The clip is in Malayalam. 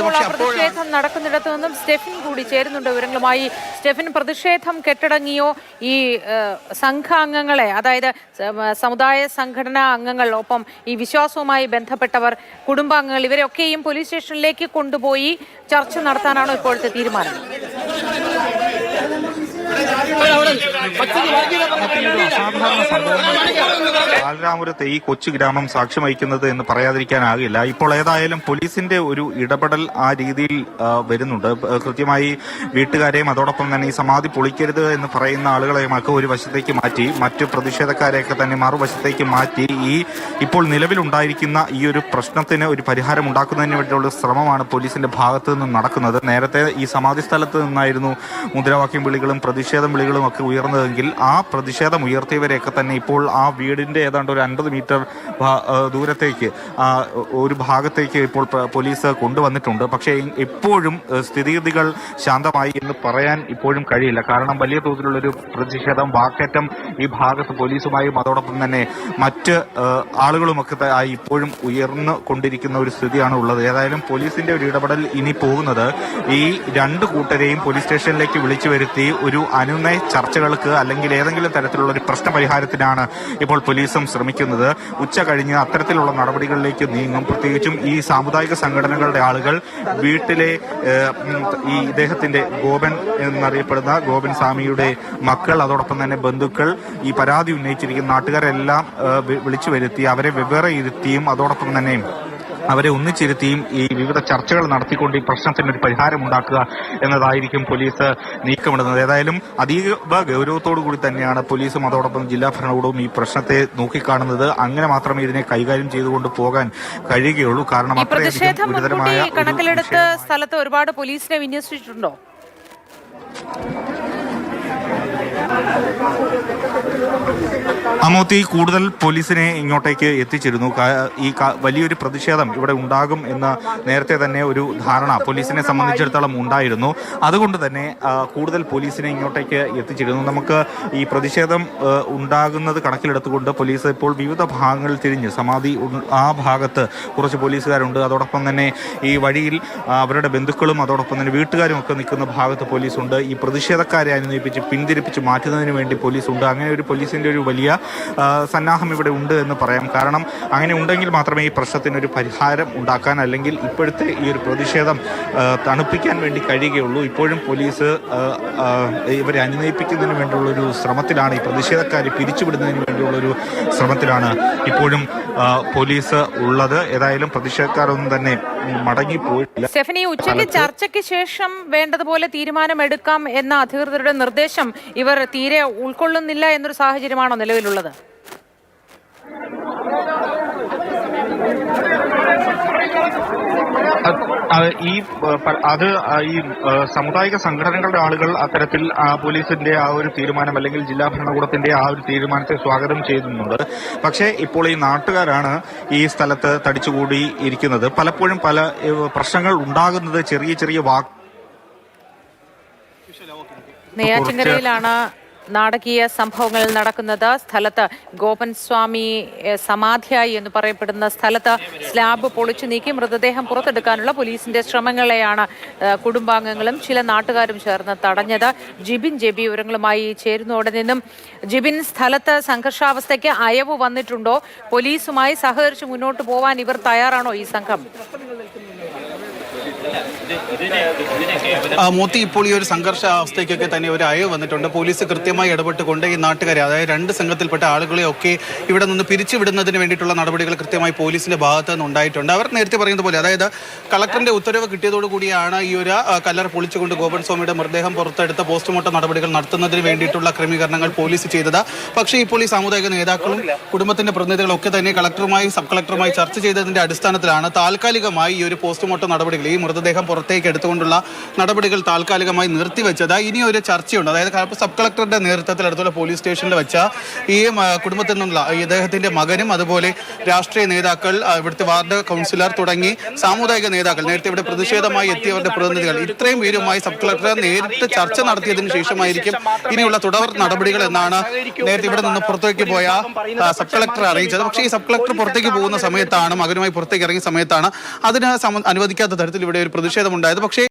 ഇപ്പോൾ ആ പ്രതിഷേധം നടക്കുന്നിടത്തു നിന്നും സ്റ്റെഫിൻ കൂടി ചേരുന്നുണ്ട് വിവരങ്ങളുമായി. സ്റ്റെഫിൻ, പ്രതിഷേധം കെട്ടടങ്ങിയോ? ഈ സംഘാംഗങ്ങളെ, അതായത് സമുദായ സംഘടനാ അംഗങ്ങൾ, ഒപ്പം ഈ വിശ്വാസവുമായി ബന്ധപ്പെട്ടവർ, കുടുംബാംഗങ്ങൾ, ഇവരെയൊക്കെയും പോലീസ് സ്റ്റേഷനിലേക്ക് കൊണ്ടുപോയി ചർച്ച നടത്താനാണോ ഇപ്പോഴത്തെ തീരുമാനം? അസാധാരണ സംഭവങ്ങൾ ബാലരാമപുരത്തെ ഈ കൊച്ചു ഗ്രാമം സാക്ഷ്യം വഹിക്കുന്നത് എന്ന് പറയാതിരിക്കാനാകില്ല. ഇപ്പോൾ ഏതായാലും പോലീസിന്റെ ഒരു ഇടപെടൽ ആ രീതിയിൽ വരുന്നുണ്ട്. കൃത്യമായി വീട്ടുകാരെയും അതോടൊപ്പം തന്നെ ഈ സമാധി പൊളിക്കരുത് എന്ന് പറയുന്ന ആളുകളെയുമൊക്കെ ഒരു വശത്തേക്ക് മാറ്റി, മറ്റു പ്രതിഷേധക്കാരെയൊക്കെ തന്നെ മറുവശത്തേക്ക് മാറ്റി ഈ ഇപ്പോൾ നിലവിലുണ്ടായിരിക്കുന്ന ഈ ഒരു പ്രശ്നത്തിന് ഒരു പരിഹാരം ഉണ്ടാക്കുന്നതിന് വേണ്ടിയുള്ള ശ്രമമാണ് പോലീസിന്റെ ഭാഗത്ത് നിന്ന് നടക്കുന്നത്. നേരത്തെ ഈ സമാധി സ്ഥലത്ത് നിന്നായിരുന്നു മുദ്രാവാക്യം വിളികളും പ്രതിഷേധം വിളികളും ഒക്കെ ഉയർന്നതെങ്കിൽ ആ പ്രതിഷേധം ഉയർത്തിയവരെയൊക്കെ തന്നെ ഇപ്പോൾ ആ വീടിന്റെ ഏതാണ്ട് ഒരു 50 മീറ്റർ ദൂരത്തേക്ക് ഒരു ഭാഗത്തേക്ക് ഇപ്പോൾ പോലീസ് കൊണ്ടുവന്നിട്ടുണ്ട്. പക്ഷേ ഇപ്പോഴും സ്ഥിതിഗതികൾ ശാന്തമായി എന്ന് പറയാൻ ഇപ്പോഴും കഴിയില്ല. കാരണം വലിയ തോതിലുള്ളൊരു പ്രതിഷേധം, വാക്കേറ്റം ഈ ഭാഗത്ത് പോലീസുമായും അതോടൊപ്പം തന്നെ മറ്റ് ആളുകളുമൊക്കെ ഇപ്പോഴും ഉയർന്നു കൊണ്ടിരിക്കുന്ന ഒരു സ്ഥിതിയാണ് ഉള്ളത്. ഏതായാലും പോലീസിന്റെ ഒരു ഇടപെടൽ ഇനി പോകുന്നത് ഈ രണ്ട് കൂട്ടരെയും പോലീസ് സ്റ്റേഷനിലേക്ക് വിളിച്ചു വരുത്തി ഒരു അനുനയ ചർച്ചകൾക്ക് അല്ലെങ്കിൽ ഏതെങ്കിലും തരത്തിലുള്ള ഒരു പ്രശ്ന പരിഹാരത്തിനാണ് ഇപ്പോൾ പോലീസും ശ്രമിക്കുന്നത്. ഉച്ച കഴിഞ്ഞ് അത്തരത്തിലുള്ള നടപടികളിലേക്ക് നീങ്ങും. പ്രത്യേകിച്ചും ഈ സാമുദായിക സംഘടനകളുടെ ആളുകൾ വീട്ടിലെ ഈ ഇദ്ദേഹത്തിന്റെ ഗോപൻ എന്നറിയപ്പെടുന്ന ഗോപൻ സ്വാമിയുടെ മക്കൾ, അതോടൊപ്പം തന്നെ ബന്ധുക്കൾ, ഈ പരാതി ഉന്നയിച്ചിരിക്കുന്ന നാട്ടുകാരെല്ലാം വിളിച്ചു വരുത്തി അവരെ വെവ്വേറെ ഇരുത്തിയും അതോടൊപ്പം തന്നെ അവരെ ഒന്നിച്ചിരുത്തിയും ഈ വിവിധ ചർച്ചകൾ നടത്തിക്കൊണ്ട് ഈ പ്രശ്നത്തിന് ഒരു പരിഹാരം ഉണ്ടാക്കുക എന്നതായിരിക്കും പോലീസ് നീക്കമിടുന്നത്. ഏതായാലും അതീവ ഗൗരവത്തോടു കൂടി തന്നെയാണ് പോലീസും അതോടൊപ്പം ജില്ലാ ഭരണകൂടവും ഈ പ്രശ്നത്തെ നോക്കിക്കാണുന്നത്. അങ്ങനെ മാത്രമേ ഇതിനെ കൈകാര്യം ചെയ്തുകൊണ്ട് പോകാൻ കഴിയുകയുള്ളൂ. കാരണം അത്രയധികം ഗുരുതരമായ കണക്കിലെടുത്ത് സ്ഥലത്ത് ഒരുപാട് പോലീസിനെ വിന്യസിച്ചിട്ടുണ്ടോ? അമോത്തി കൂടുതൽ പോലീസിനെ ഇങ്ങോട്ടേക്ക് എത്തിച്ചിരുന്നു. ഈ വലിയൊരു പ്രതിഷേധം ഇവിടെ ഉണ്ടാകും എന്ന നേരത്തെ തന്നെ ഒരു ധാരണ പോലീസിനെ സംബന്ധിച്ചിടത്തോളം ഉണ്ടായിരുന്നു. അതുകൊണ്ട് തന്നെ കൂടുതൽ പോലീസിനെ ഇങ്ങോട്ടേക്ക് എത്തിച്ചിരുന്നു. നമുക്ക് ഈ പ്രതിഷേധം ഉണ്ടാകുന്നത് കണക്കിലെടുത്തുകൊണ്ട് പോലീസ് ഇപ്പോൾ വിവിധ ഭാഗങ്ങളിൽ തിരിഞ്ഞ് സമാധി ആ ഭാഗത്ത് കുറച്ച് പോലീസുകാരുണ്ട്. അതോടൊപ്പം തന്നെ ഈ വഴിയിൽ അവരുടെ ബന്ധുക്കളും അതോടൊപ്പം തന്നെ വീട്ടുകാരും ഒക്കെ നിൽക്കുന്ന ഭാഗത്ത് പോലീസുണ്ട്. ഈ പ്രതിഷേധക്കാരെ അനുനയിപ്പിച്ച് പിന്തിരിപ്പിച്ച് മാറ്റുന്നതിന് വേണ്ടി പോലീസുണ്ട്. അങ്ങനെ ഒരു പോലീസിന്റെ ഒരു വലിയ സന്നാഹം ഇവിടെ ഉണ്ട് എന്ന് പറയാം. കാരണം അങ്ങനെ ഉണ്ടെങ്കിൽ മാത്രമേ ഈ പ്രശ്നത്തിനൊരു പരിഹാരം ഉണ്ടാക്കാൻ, അല്ലെങ്കിൽ ഇപ്പോഴത്തെ ഈ ഒരു പ്രതിഷേധം തണുപ്പിക്കാൻ വേണ്ടി കഴിയുകയുള്ളൂ. ഇപ്പോഴും പോലീസ് ഇവരെ അനുനയിപ്പിക്കുന്നതിന് വേണ്ടിയുള്ളൊരു ശ്രമത്തിലാണ്, ഈ പ്രതിഷേധക്കാരെ പിരിച്ചുവിടുന്നതിന് വേണ്ടിയുള്ളൊരു ശ്രമത്തിലാണ് ഇപ്പോഴും പോലീസ് ഉള്ളത്. ഏതായാലും പ്രതിഷേധക്കാരൊന്നും തന്നെ മടങ്ങിപ്പോയിട്ടില്ല. സ്റ്റെഫനി, ഉച്ചയ്ക്ക് ചർച്ചയ്ക്ക് ശേഷം വേണ്ടതുപോലെ തീരുമാനമെടുക്കാം എന്ന അധികൃതരുടെ നിർദ്ദേശം ഇവർ തീരെ ഉൾക്കൊള്ളുന്നില്ല എന്നൊരു സാഹചര്യമാണോ നിലവിലുള്ളത്? ഈ സാമുദായിക സംഘടനകളുടെ ആളുകൾ അത്തരത്തിൽ പോലീസിന്റെ ആ ഒരു തീരുമാനം അല്ലെങ്കിൽ ജില്ലാ ഭരണകൂടത്തിന്റെ ആ ഒരു തീരുമാനത്തെ സ്വാഗതം ചെയ്യുന്നുണ്ട്. പക്ഷേ ഇപ്പോൾ ഈ നാട്ടുകാരാണ് ഈ സ്ഥലത്ത് തടിച്ചുകൂടി ഇരിക്കുന്നത്. പലപ്പോഴും പല പ്രശ്നങ്ങൾ ഉണ്ടാകുന്നത് ചെറിയ ചെറിയ നെയ്യാറ്റിൻകരയിലാണ് നാടകീയ സംഭവങ്ങൾ നടക്കുന്നത്. സ്ഥലത്ത് ഗോപൻ സ്വാമി സമാധിയായി എന്ന് പറയപ്പെടുന്ന സ്ഥലത്ത് സ്ലാബ് പൊളിച്ചു നീക്കി മൃതദേഹം പുറത്തെടുക്കാനുള്ള പോലീസിന്റെ ശ്രമങ്ങളെയാണ് കുടുംബാംഗങ്ങളും ചില നാട്ടുകാരും ചേർന്ന് തടഞ്ഞത്. ജിബിൻ ജെബി വിവരങ്ങളുമായി ചേരുന്നതോടെ നിന്നും. ജിബിൻ, സ്ഥലത്ത് സംഘർഷാവസ്ഥയ്ക്ക് അയവ് വന്നിട്ടുണ്ടോ? പോലീസുമായി സഹകരിച്ച് മുന്നോട്ട് പോവാൻ ഇവർ തയ്യാറാണോ ഈ സംഘം? മോത്തി, ഇപ്പോൾ ഈ ഒരു സംഘർഷാവസ്ഥയ്ക്കൊക്കെ തന്നെ ഒരു അയവ് വന്നിട്ടുണ്ട്. പോലീസ് കൃത്യമായി ഇടപെട്ടുകൊണ്ട് ഈ നാട്ടുകാരെ, അതായത് രണ്ട് സംഘത്തിൽപ്പെട്ട ആളുകളെയൊക്കെ ഇവിടെ നിന്ന് പിരിച്ചുവിടുന്നതിന് വേണ്ടിയിട്ടുള്ള നടപടികൾ കൃത്യമായി പോലീസിന്റെ ഭാഗത്ത് നിന്ന് ഉണ്ടായിട്ടുണ്ട്. അവർ നേരത്തെ പറയുന്നത് പോലെ, അതായത് കളക്ടറിന്റെ ഉത്തരവ് കിട്ടിയതോടുകൂടിയാണ് ഈ ഒരു കല്ലറ പൊളിച്ചുകൊണ്ട് ഗോപൻ സ്വാമിയുടെ മൃതദേഹം പുറത്തെടുത്ത പോസ്റ്റ്മോർട്ടം നടപടികൾ നടത്തുന്നതിന് വേണ്ടിയിട്ടുള്ള ക്രമീകരണങ്ങൾ പോലീസ് ചെയ്തത്. പക്ഷേ ഇപ്പോൾ ഈ സാമുദായിക നേതാക്കളും കുടുംബത്തിന്റെ പ്രതിനിധികളും ഒക്കെ തന്നെ കളക്ടറുമായി സബ് കളക്ടറുമായി ചർച്ച ചെയ്തതിന്റെ അടിസ്ഥാനത്തിലാണ് താൽക്കാലികമായി ഈ ഒരു പോസ്റ്റ്മോർട്ടം നടപടികൾ, ഈ മൃതദേഹം പുറത്തേക്ക് എടുത്തുകൊണ്ടുള്ള നടപടികൾ താൽക്കാലികമായി നിർത്തിവെച്ചത്. ഇനി ഒരു ചർച്ചയുണ്ട്. അതായത് സബ് കളക്ടറുടെ നേതൃത്വത്തിൽ അടുത്തുള്ള പോലീസ് സ്റ്റേഷനിൽ വെച്ച ഈ കുടുംബത്തിൽ നിന്നുള്ള ഇദ്ദേഹത്തിന്റെ മകനും അതുപോലെ രാഷ്ട്രീയ നേതാക്കൾ, ഇവിടുത്തെ വാർഡ് കൗൺസിലർ തുടങ്ങി സാമുദായിക നേതാക്കൾ, നേരത്തെ ഇവിടെ പ്രതിഷേധമായി എത്തിയവരുടെ പ്രതിനിധികൾ, ഇത്രയും പേരുമായി സബ് കളക്ടർ നേരിട്ട് ചർച്ച നടത്തിയതിനു ശേഷമായിരിക്കും ഇനിയുള്ള തുടർ നടപടികൾ എന്നാണ് നേരത്തെ ഇവിടെ നിന്ന് പുറത്തേക്ക് പോയ സബ് കളക്ടർ അറിയിച്ചത്. പക്ഷേ ഈ സബ് കളക്ടർ പുറത്തേക്ക് പോകുന്ന സമയത്താണ്, മകനുമായി പുറത്തേക്ക് ഇറങ്ങിയ സമയത്താണ് അതിന് അനുവദിക്കാത്ത തരത്തിൽ ഇവിടെ ഒരു ഒരു പ്രതിഷേധമുണ്ടായത്. പക്ഷേ